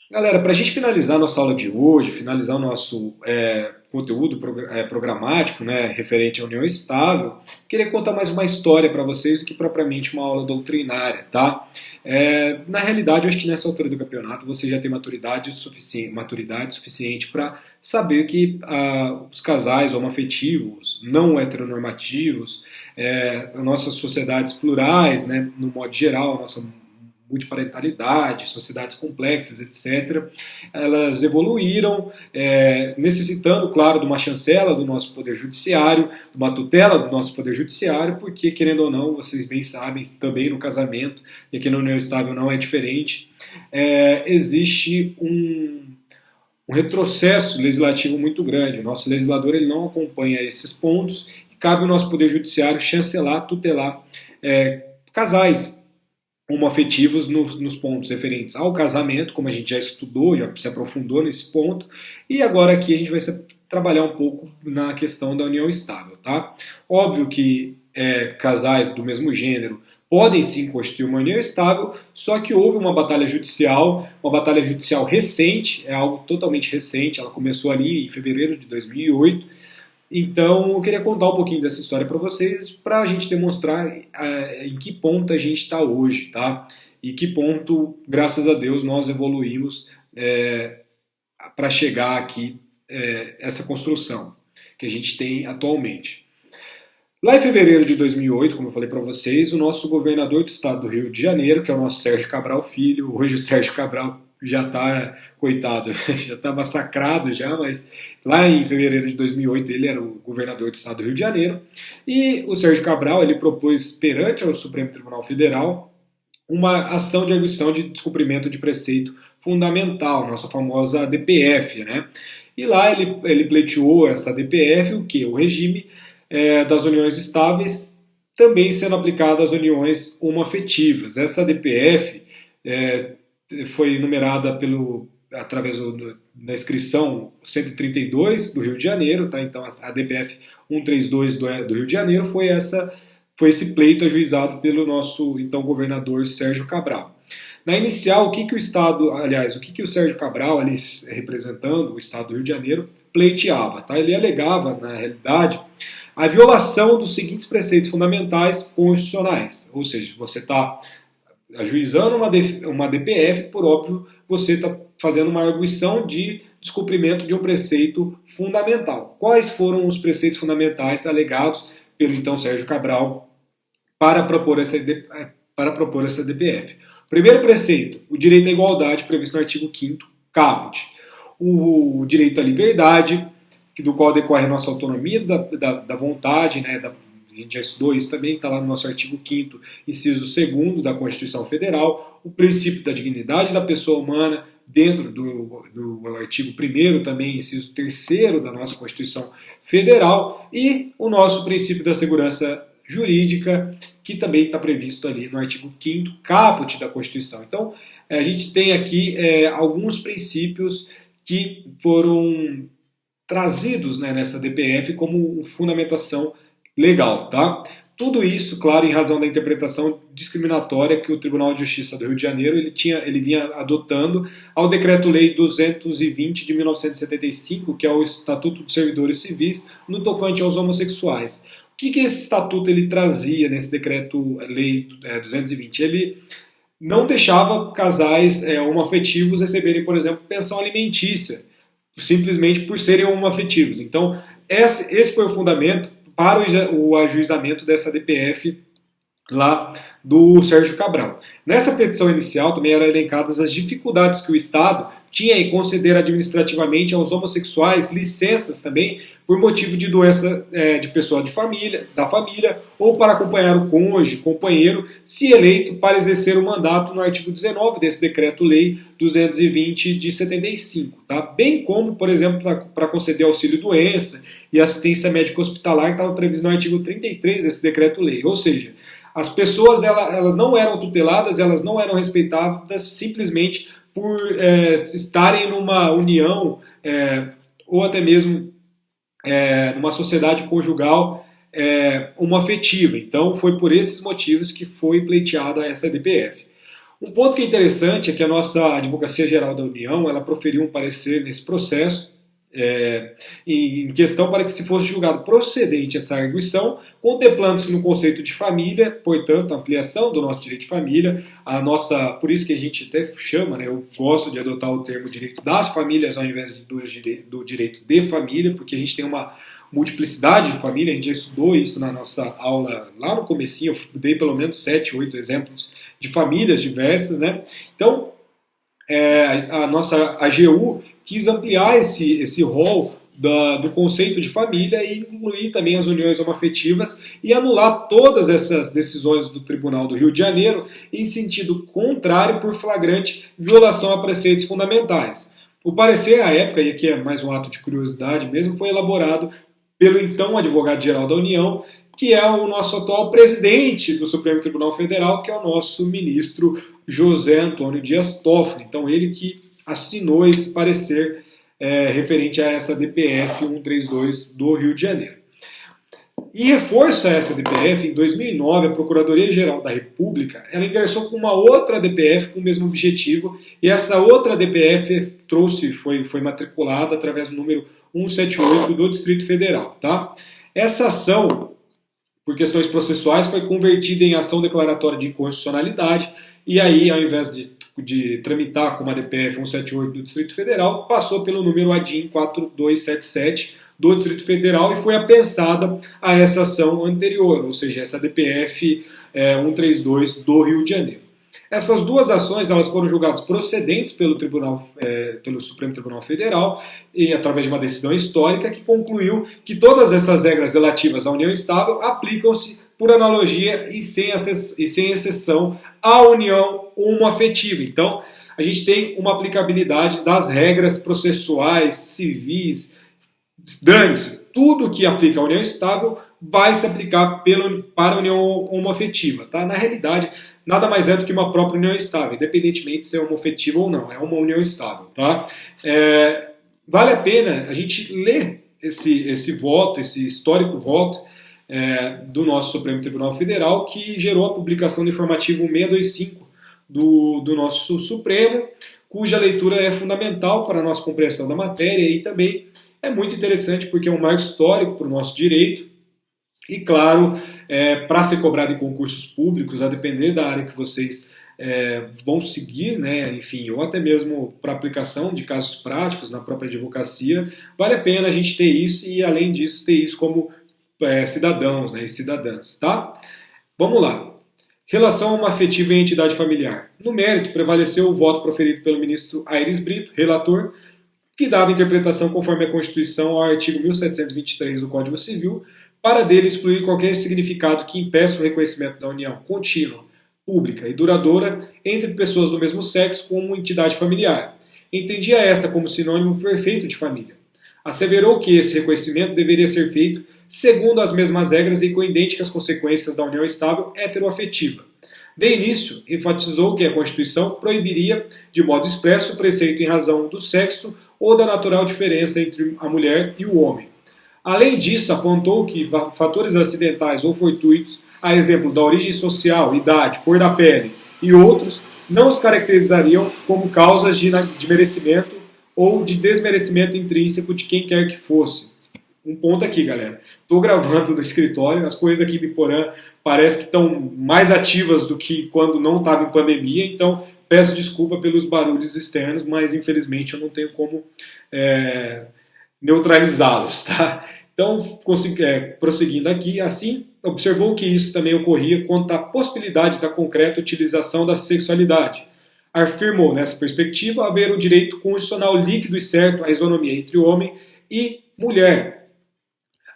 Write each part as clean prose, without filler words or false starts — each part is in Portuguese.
Galera, para a gente finalizar nossa aula de hoje, finalizar o nosso conteúdo programático, né, referente à união estável, queria contar mais uma história para vocês do que propriamente uma aula doutrinária, tá? Na realidade, eu acho que nessa altura do campeonato você já tem maturidade suficiente para saber que os casais homoafetivos, não heteronormativos, nossas sociedades plurais, né, no modo geral, a nossa multiparentalidade, sociedades complexas, etc., elas evoluíram, necessitando, claro, de uma chancela do nosso Poder Judiciário, de uma tutela do nosso Poder Judiciário, porque, querendo ou não, vocês bem sabem, também no casamento, e aqui na união estável não é diferente, existe um retrocesso legislativo muito grande. O nosso legislador ele não acompanha esses pontos e cabe ao nosso Poder Judiciário chancelar, tutelar casais homoafetivos nos pontos referentes ao casamento, como a gente já estudou, já se aprofundou nesse ponto, e agora aqui a gente vai trabalhar um pouco na questão da união estável, tá? Óbvio que casais do mesmo gênero podem sim constituir uma união estável, só que houve uma batalha judicial recente, é algo totalmente recente, ela começou ali em fevereiro de 2008, então, eu queria contar um pouquinho dessa história para vocês, para a gente demonstrar em que ponto a gente está hoje, tá? E que ponto, graças a Deus, nós evoluímos para chegar aqui, essa construção que a gente tem atualmente. Lá em fevereiro de 2008, como eu falei para vocês, o nosso governador do estado do Rio de Janeiro, que é o nosso Sérgio Cabral Filho, hoje o Sérgio Cabral já está, coitado, já está massacrado já, mas lá em fevereiro de 2008 ele era o governador do estado do Rio de Janeiro, e o Sérgio Cabral ele propôs perante ao Supremo Tribunal Federal uma ação de arguição de descumprimento de preceito fundamental, nossa famosa DPF, né? E lá ele pleiteou essa DPF, o que? O regime das uniões estáveis também sendo aplicado às uniões homoafetivas. Essa DPF foi numerada através da inscrição 132 do Rio de Janeiro, tá? Então a DPF 132 do Rio de Janeiro foi esse pleito ajuizado pelo nosso então governador Sérgio Cabral. Na inicial, o que o Sérgio Cabral, ali representando o estado do Rio de Janeiro, pleiteava, tá? Ele alegava, na realidade, a violação dos seguintes preceitos fundamentais constitucionais, ou seja, você está ajuizando uma DPF, por óbvio, você está fazendo uma arguição de descumprimento de um preceito fundamental. Quais foram os preceitos fundamentais alegados pelo então Sérgio Cabral para propor essa DPF? Primeiro preceito, o direito à igualdade previsto no artigo 5º, caput. O direito à liberdade, do qual decorre a nossa autonomia da vontade, né, a gente já estudou isso também, está lá no nosso artigo 5º, inciso 2º da Constituição Federal, o princípio da dignidade da pessoa humana, dentro do artigo 1º também, inciso 3º da nossa Constituição Federal, e o nosso princípio da segurança jurídica, que também está previsto ali no artigo 5º, caput da Constituição. Então, a gente tem aqui alguns princípios que foram trazidos, né, nessa DPF como fundamentação legal, tá? Tudo isso, claro, em razão da interpretação discriminatória que o Tribunal de Justiça do Rio de Janeiro ele vinha adotando ao Decreto-Lei 220 de 1975, que é o Estatuto dos Servidores Civis, no tocante aos homossexuais. O que esse estatuto ele trazia nesse Decreto-Lei 220? Ele não deixava casais homoafetivos receberem, por exemplo, pensão alimentícia, simplesmente por serem homoafetivos. Então, esse foi o fundamento para o ajuizamento dessa DPF lá do Sérgio Cabral. Nessa petição inicial também eram elencadas as dificuldades que o Estado tinha em conceder administrativamente aos homossexuais licenças também por motivo de doença de pessoa da família, ou para acompanhar o cônjuge, companheiro, se eleito para exercer o mandato no artigo 19 desse Decreto-Lei 220 de 75. Tá? Bem como, por exemplo, para conceder auxílio-doença e assistência médica hospitalar, que estava previsto no artigo 33 desse Decreto-Lei. Ou seja, as pessoas elas não eram tuteladas, elas não eram respeitadas simplesmente por estarem numa união ou até mesmo numa sociedade conjugal homoafetiva. Então foi por esses motivos que foi pleiteada essa DPF. Um ponto que é interessante é que a nossa Advocacia Geral da União, ela proferiu um parecer nesse processo, em questão para que se fosse julgado procedente essa arguição, contemplando-se no conceito de família, portanto, a ampliação do nosso direito de família, por isso que a gente até chama, né, eu gosto de adotar o termo direito das famílias ao invés do direito de família, porque a gente tem uma multiplicidade de família, a gente já estudou isso na nossa aula lá no comecinho, eu dei pelo menos 7, 8 exemplos de famílias diversas, né? Então, a nossa AGU quis ampliar esse rol do conceito de família e incluir também as uniões homoafetivas e anular todas essas decisões do Tribunal do Rio de Janeiro em sentido contrário por flagrante violação a preceitos fundamentais. O parecer, à época, e aqui é mais um ato de curiosidade mesmo, foi elaborado pelo então advogado-geral da União, que é o nosso atual presidente do Supremo Tribunal Federal, que é o nosso ministro José Antônio Dias Toffoli. Então, ele que assinou esse parecer referente a essa DPF 132 do Rio de Janeiro. Em reforço a essa DPF, em 2009, a Procuradoria-Geral da República ela ingressou com uma outra DPF com o mesmo objetivo, e essa outra DPF foi matriculada através do número 178 do Distrito Federal. Tá? Essa ação, por questões processuais, foi convertida em ação declaratória de inconstitucionalidade, e aí, ao invés de tramitar com a DPF 178 do Distrito Federal, passou pelo número ADIM 4277 do Distrito Federal e foi apensada a essa ação anterior, ou seja, essa DPF 132 do Rio de Janeiro. Essas duas ações elas foram julgadas procedentes pelo Supremo Tribunal Federal e através de uma decisão histórica que concluiu que todas essas regras relativas à união estável aplicam-se por analogia e sem exceção à união homoafetiva. Então, a gente tem uma aplicabilidade das regras processuais, civis, dane-se, tudo que aplica a união estável vai se aplicar para a união homoafetiva. Tá? Na realidade, nada mais é do que uma própria união estável, independentemente de ser homoafetiva ou não, é uma união estável. Tá? Vale a pena a gente ler esse voto, esse histórico voto do nosso Supremo Tribunal Federal, que gerou a publicação do informativo 625 do nosso Supremo, cuja leitura é fundamental para a nossa compreensão da matéria e também é muito interessante porque é um marco histórico para o nosso direito e, claro, para ser cobrado em concursos públicos, a depender da área que vocês vão seguir, né, enfim, ou até mesmo para aplicação de casos práticos na própria advocacia, vale a pena a gente ter isso e, além disso, ter isso como cidadãos, né, e cidadãs, tá? Vamos lá. Relação homoafetiva e entidade familiar. No mérito, prevaleceu o voto proferido pelo ministro Aires Brito, relator, que dava interpretação conforme a Constituição ao artigo 1723 do Código Civil, para dele excluir qualquer significado que impeça o reconhecimento da união contínua, pública e duradoura entre pessoas do mesmo sexo como entidade familiar. Entendia esta como sinônimo perfeito de família. Asseverou que esse reconhecimento deveria ser feito segundo as mesmas regras e com idênticas consequências da união estável heteroafetiva. De início, enfatizou que a Constituição proibiria, de modo expresso, o preceito em razão do sexo ou da natural diferença entre a mulher e o homem. Além disso, apontou que fatores acidentais ou fortuitos, a exemplo da origem social, idade, cor da pele e outros, não os caracterizariam como causas de merecimento ou de desmerecimento intrínseco de quem quer que fosse. Um ponto aqui, galera. Estou gravando no escritório, as coisas aqui em Biporã parece que estão mais ativas do que quando não estava em pandemia, então peço desculpa pelos barulhos externos, mas infelizmente eu não tenho como neutralizá-los, tá? Então, prosseguindo aqui, assim, observou que isso também ocorria quanto à possibilidade da concreta utilização da sexualidade. Afirmou, nessa perspectiva, haver um direito constitucional líquido e certo à isonomia entre homem e mulher.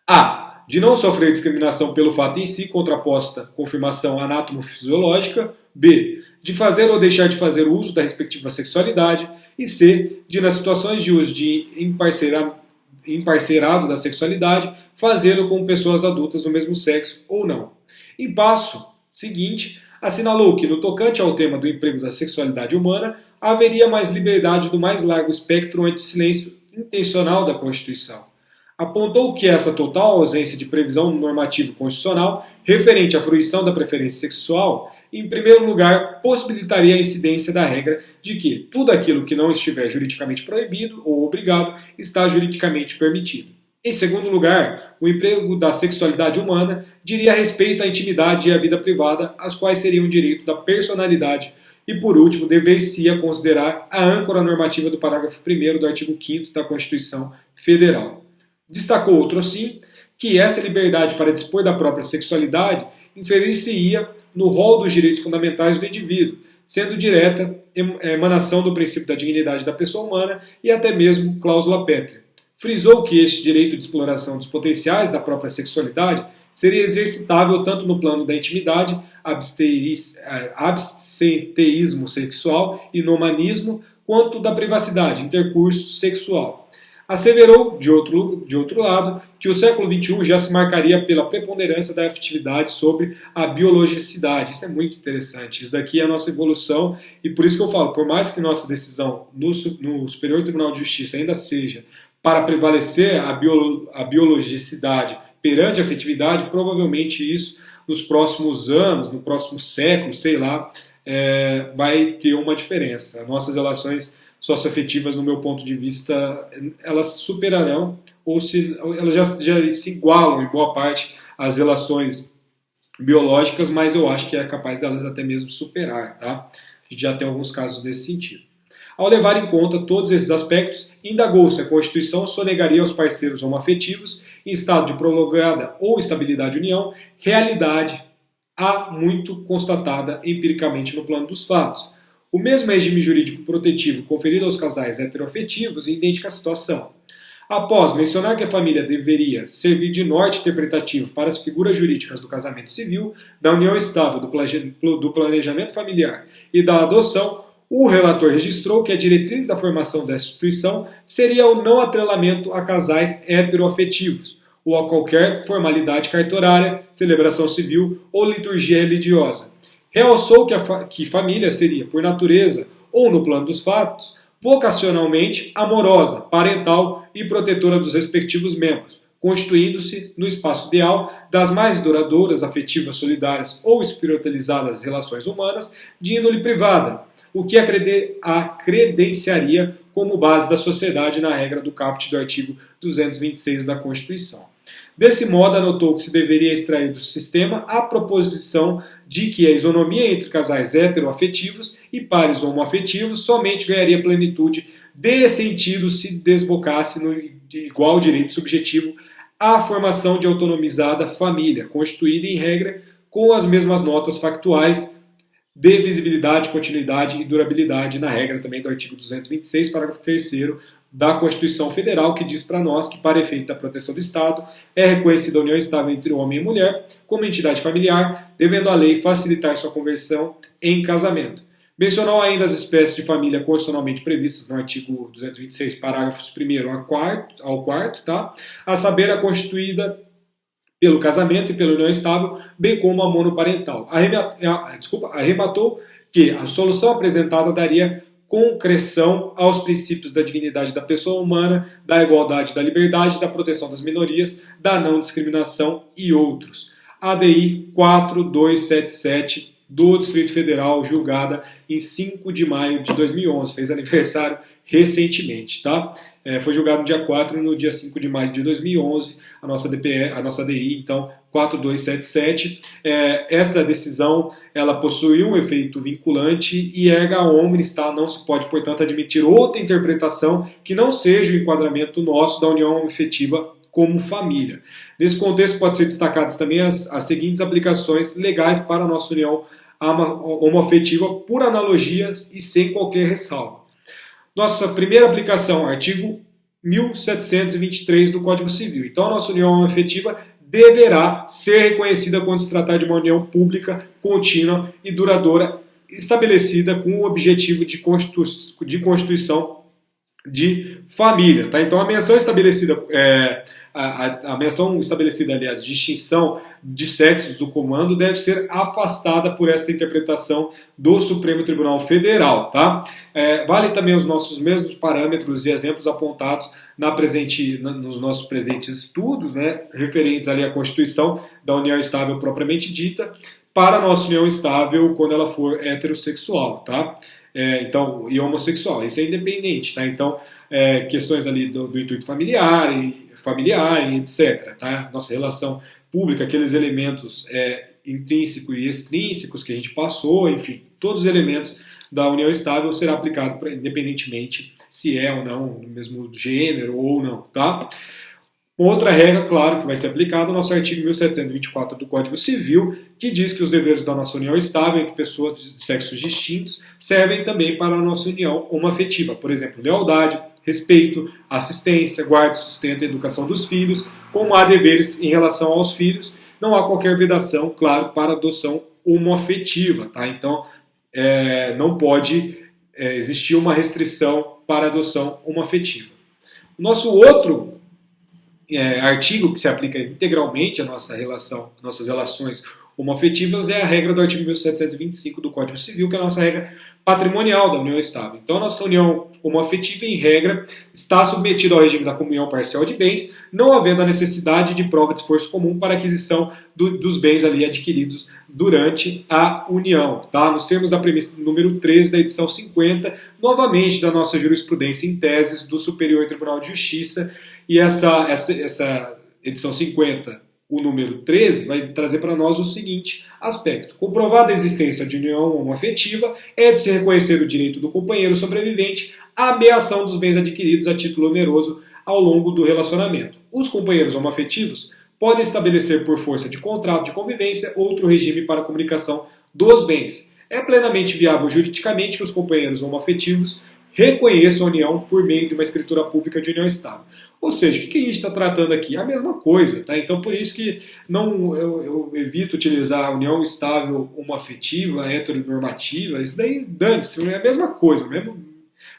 A. De não sofrer discriminação pelo fato em si, contraposta confirmação anátomo-fisiológica. B. De fazer ou deixar de fazer uso da respectiva sexualidade. E C. De, nas situações de uso de emparcerado da sexualidade, fazê-lo com pessoas adultas do mesmo sexo ou não. Em passo seguinte, assinalou que, no tocante ao tema do emprego da sexualidade humana, haveria mais liberdade do mais largo espectro ante o silêncio intencional da Constituição. Apontou que essa total ausência de previsão normativa constitucional referente à fruição da preferência sexual Em primeiro lugar, possibilitaria a incidência da regra de que tudo aquilo que não estiver juridicamente proibido ou obrigado está juridicamente permitido. Em segundo lugar, o emprego da sexualidade humana diria respeito à intimidade e à vida privada, as quais seriam um direito da personalidade. E por último, dever-se considerar a âncora normativa do parágrafo 1º do artigo 5º da Constituição Federal. Destacou outro sim, que essa liberdade para dispor da própria sexualidade inferir-se-ia no rol dos direitos fundamentais do indivíduo, sendo direta emanação do princípio da dignidade da pessoa humana e até mesmo cláusula pétrea. Frisou que este direito de exploração dos potenciais da própria sexualidade seria exercitável tanto no plano da intimidade, absenteísmo sexual e nomanismo, quanto da privacidade, intercurso sexual. Asseverou, de outro lado, que o século XXI já se marcaria pela preponderância da afetividade sobre a biologicidade. Isso é muito interessante. Isso daqui é a nossa evolução e por isso que eu falo, por mais que nossa decisão no Superior Tribunal de Justiça ainda seja para prevalecer a biologicidade perante a afetividade, provavelmente isso nos próximos anos, no próximo século, sei lá, vai ter uma diferença. Nossas relações socioafetivas, no meu ponto de vista, elas superarão, ou elas já se igualam em boa parte às relações biológicas, mas eu acho que é capaz delas até mesmo superar, tá? A gente já tem alguns casos desse sentido. Ao levar em conta todos esses aspectos, indagou se a Constituição sonegaria aos parceiros homoafetivos, em estado de prolongada ou estabilidade união, realidade há muito constatada empiricamente no plano dos fatos. O mesmo regime jurídico protetivo conferido aos casais heteroafetivos indica a situação. Após mencionar que a família deveria servir de norte interpretativo para as figuras jurídicas do casamento civil, da união estável, do planejamento familiar e da adoção, o relator registrou que a diretriz da formação dessa instituição seria o não atrelamento a casais heteroafetivos ou a qualquer formalidade cartorária, celebração civil ou liturgia religiosa. Realçou que família seria, por natureza ou no plano dos fatos, vocacionalmente amorosa, parental e protetora dos respectivos membros, constituindo-se no espaço ideal das mais duradouras, afetivas, solidárias ou espiritualizadas relações humanas de índole privada, o que a credenciaria como base da sociedade na regra do caput do artigo 226 da Constituição. Desse modo, anotou que se deveria extrair do sistema a proposição de que a isonomia entre casais heteroafetivos e pares homoafetivos somente ganharia plenitude de sentido se desbocasse no igual direito subjetivo à formação de autonomizada família, constituída em regra com as mesmas notas factuais de visibilidade, continuidade e durabilidade na regra também do artigo 226, parágrafo 3º da Constituição Federal, que diz para nós que, para efeito da proteção do Estado, é reconhecida a união estável entre homem e mulher como entidade familiar, devendo a lei facilitar sua conversão em casamento. Mencionou ainda as espécies de família constitucionalmente previstas no artigo 226, parágrafos 1º ao 4º, tá? A saber, a constituída pelo casamento e pela união estável, bem como a monoparental. Arrematou que a solução apresentada daria concreção aos princípios da dignidade da pessoa humana, da igualdade, da liberdade, da proteção das minorias, da não discriminação e outros. ADI 4277 do Distrito Federal, julgada em 5 de maio de 2011, fez aniversário recentemente, tá? Foi julgado no dia 4 e no dia 5 de maio de 2011, a nossa ADI, então, 4277. Essa decisão, ela possui um efeito vinculante e erga omnes, tá? Não se pode, portanto, admitir outra interpretação que não seja o enquadramento nosso da união efetiva como família. Nesse contexto, pode ser destacadas também as seguintes aplicações legais para a nossa união homoafetiva por analogias e sem qualquer ressalva. Nossa primeira aplicação, artigo 1723 do Código Civil. Então, a nossa união homoafetiva deverá ser reconhecida quando se tratar de uma união pública, contínua e duradoura, estabelecida com o objetivo de constituição de família, tá? Então a menção estabelecida, a menção estabelecida, aliás, de extinção de sexos do comando deve ser afastada por esta interpretação do Supremo Tribunal Federal, tá? Vale também os nossos mesmos parâmetros e exemplos apontados nos nossos presentes estudos, né, referentes ali à Constituição da União Estável propriamente dita, para a nossa união estável quando ela for heterossexual, tá? Então, e homossexual, isso é independente, tá? Então, questões ali do intuito familiar, e etc, tá? Nossa relação pública, aqueles elementos intrínsecos e extrínsecos que a gente passou, enfim, todos os elementos da união estável será aplicado independentemente se é ou não do mesmo gênero ou não, tá? Outra regra, claro, que vai ser aplicada, o nosso artigo 1724 do Código Civil, que diz que os deveres da nossa união estável entre pessoas de sexos distintos servem também para a nossa união homoafetiva. Por exemplo, lealdade, respeito, assistência, guarda, sustento e educação dos filhos, como há deveres em relação aos filhos, não há qualquer vedação, claro, para adoção homoafetiva, tá? Então, não pode existir uma restrição para adoção homoafetiva. O nosso outro artigo que se aplica integralmente à nossas relações homoafetivas é a regra do artigo 1725 do Código Civil, que é a nossa regra patrimonial da união estável. Então, a nossa união homoafetiva, em regra, está submetida ao regime da comunhão parcial de bens, não havendo a necessidade de prova de esforço comum para a aquisição dos bens ali adquiridos durante a união, tá? Nos termos da premissa número 13 da edição 50, novamente da nossa jurisprudência em teses do Superior Tribunal de Justiça. E essa edição 50, o número 13, vai trazer para nós o seguinte aspecto. Comprovada a existência de união homoafetiva, é de se reconhecer o direito do companheiro sobrevivente à ameação dos bens adquiridos a título oneroso ao longo do relacionamento. Os companheiros homoafetivos podem estabelecer por força de contrato de convivência outro regime para a comunicação dos bens. É plenamente viável juridicamente que os companheiros homoafetivos reconheçam a união por meio de uma escritura pública de união estável. Ou seja, o que a gente está tratando aqui? A mesma coisa, tá? Então, por isso que eu evito utilizar a união estável homoafetiva, heteronormativa, isso daí dane-se, é a mesma coisa.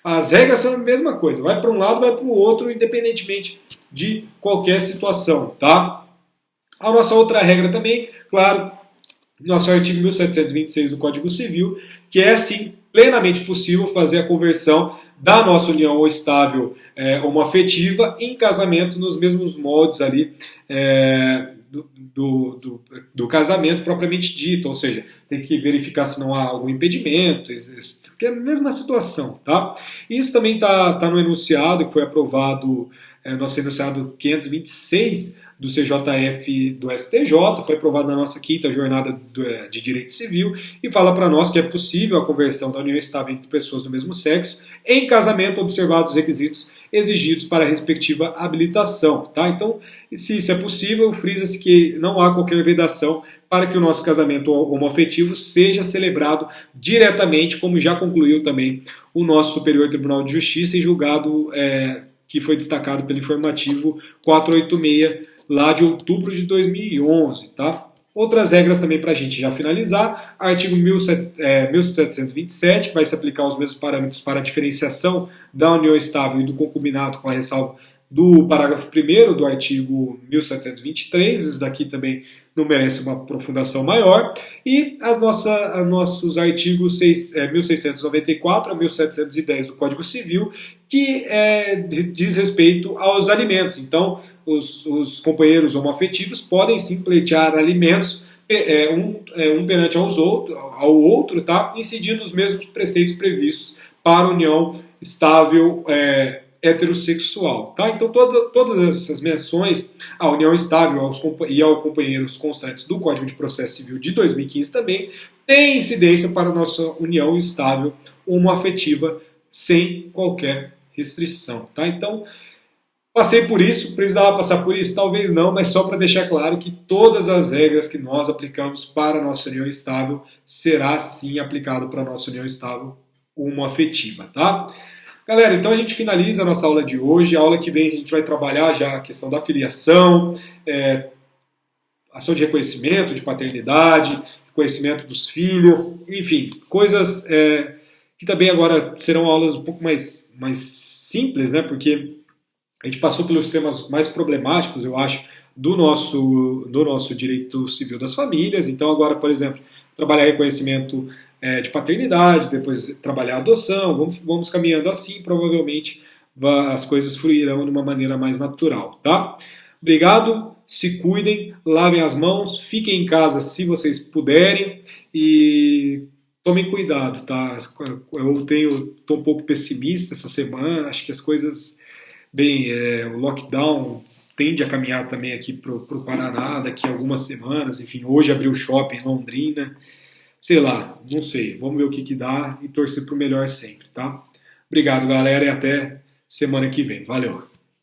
As regras são a mesma coisa, vai para um lado, vai para o outro, independentemente de qualquer situação, tá? A nossa outra regra também, claro, nosso artigo 1726 do Código Civil, que é, sim, plenamente possível fazer a conversão da nossa união estável homoafetiva em casamento nos mesmos moldes ali do casamento propriamente dito, ou seja, tem que verificar se não há algum impedimento, que é a mesma situação, tá? Isso também está no enunciado que foi aprovado, nosso enunciado 526 do CJF do STJ, foi aprovado na nossa quinta jornada de direito civil e fala para nós que é possível a conversão da união estável entre pessoas do mesmo sexo em casamento, observados os requisitos exigidos para a respectiva habilitação, tá? Então, se isso é possível, frisa-se que não há qualquer vedação para que o nosso casamento homoafetivo seja celebrado diretamente, como já concluiu também o nosso Superior Tribunal de Justiça em julgado que foi destacado pelo informativo 486 lá de outubro de 2011, tá? Outras regras também para a gente já finalizar. Artigo 1727, que vai se aplicar os mesmos parâmetros para a diferenciação da união estável e do concubinato, com a ressalva do parágrafo 1º do artigo 1723. Isso daqui também não merece uma aprofundação maior. E nossos artigos 1694 a 1710 do Código Civil, que diz respeito aos alimentos. Então, os companheiros homoafetivos podem sim pleitear alimentos um perante ao outro, tá? Incidindo os mesmos preceitos previstos para a união estável heterossexual, tá? Então todas essas menções à união estável e aos companheiros constantes do Código de Processo Civil de 2015 também têm incidência para a nossa união estável homoafetiva sem qualquer restrição, tá? Então, passei por isso, precisava passar por isso? Talvez não, mas só para deixar claro que todas as regras que nós aplicamos para a nossa união estável será sim aplicado para a nossa união estável homoafetiva, tá? Galera, então a gente finaliza a nossa aula de hoje. A aula que vem a gente vai trabalhar já a questão da filiação, ação de reconhecimento de paternidade, reconhecimento dos filhos, enfim, coisas que também agora serão aulas um pouco mais simples, né? Porque a gente passou pelos temas mais problemáticos, eu acho, do nosso direito civil das famílias. Então, agora, por exemplo, trabalhar reconhecimento de paternidade, depois trabalhar adoção, vamos caminhando assim, provavelmente as coisas fluirão de uma maneira mais natural, tá? Obrigado, se cuidem, lavem as mãos, fiquem em casa se vocês puderem e tomem cuidado, tá? Tô um pouco pessimista essa semana, acho que as coisas, bem, o lockdown tende a caminhar também aqui para o Paraná daqui a algumas semanas, enfim, hoje abriu o shopping em Londrina, sei lá, não sei, vamos ver o que dá e torcer para o melhor sempre, tá? Obrigado, galera, e até semana que vem. Valeu!